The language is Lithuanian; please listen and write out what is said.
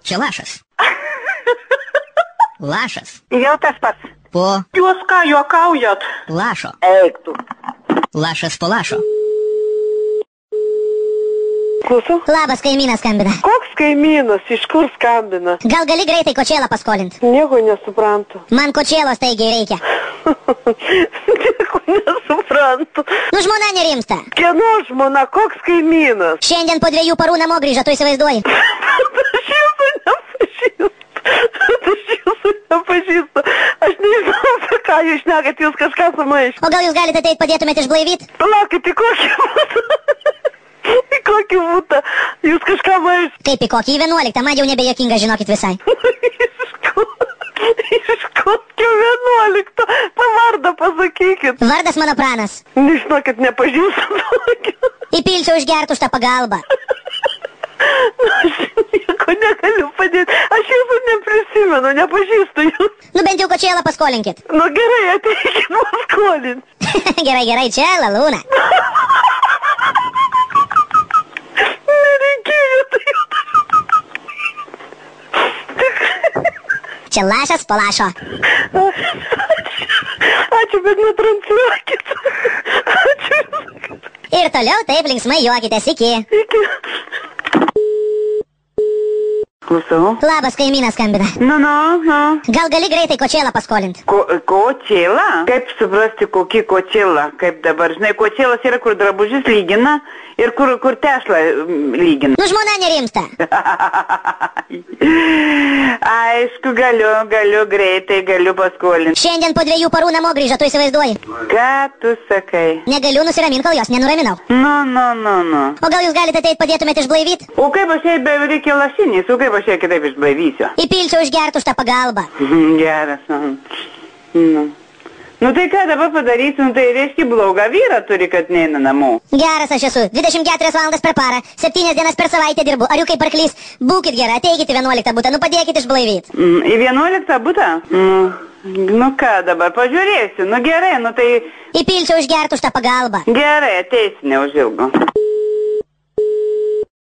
Čia lašas. Lašas. Jau tas pats. Po Jūs ką juokaujat? lašo. Eik tu. Lašas po lašo. Klausau. Labas, kaimynas skambina. Koks kaimynas? Iš kur skambina? Gal gali greitai kočėlą paskolinti? Nieko nesuprantu. Man kočėlos taigiai reikia. Nieko nesuprantu. Nu, žmona nerimsta. Kieno žmona? Koks kaimynas? Šiandien po 2 parų namo grįžo, tu įsivaizduoji. Aš jūsų nepažįstu. Aš nežinau, apie ką jūs šnekat, jūs kažką sumaišėte. O gal jūs galite ateit padėtumėt išblaivyt? Palaukit, į kokį būtą? Į kokį būtą? Jūs kažką maišėte. Kaip į kokį? Į 11, man jau nebejokinga, žinokit visai. Iš kokio 11? Pavardą pasakykit. Vardas mano Pranas. Nežinokit, nepažįstu tokio. Įpilčiau užgertų už tą pagalbą. Aš nieko negaliu padėti. Aš jūsų neprisimenu, nepažįstu jūs. Nu bent jau kočėlą paskolinkit. Nu gerai, ateikit paskolinti. Gerai, čia lalūna. Nereikėjo tai. Čia lašas po lašo. Ačiū, bet netransliuokit. Ačiū. Ir toliau taip linksmai juokitės, iki. Iki. Klausau. Labas, kaimynas skambina. Nu. Gal gali greitai kočėlą paskolint? Kočėlą? Kaip suprasti, kokį kočėlą? Kaip dabar, žinai, kočėlas yra, kur drabužis lygina ir kur tešlą lygina. Nu, žmona nerimsta. Aišku, galiu greitai, galiu paskolinti. Šiandien po 2 parų namo grįžo, tu įsivaizduoji. Ką tu sakai? Negaliu nusiramint, kol jos nenuraminau. Nu. O gal jūs galite ateit padėtumėt išblaivyt? O kaip aš jai reikia lašinys, o kaip aš jai kitaip išblaivysiu? Įpilčiau užgertų už tą pagalbą. Geras. Nu tai ką dabar padarysiu, tai reiškia blogą vyrą turi, kad neina namo. Geras aš esu, 24 valandas per parą, 7 dienas per savaitę dirbu, ar jau kaip arklys. Būkit gera, ateikit į 11 butą, nu padėkit išblaivyt. Į 11 butą? Nu ką dabar, pažiūrėsiu, nu gerai, nu tai... Įpilčiau užgertų už tą pagalbą. Gerai, ateisi neužilgo.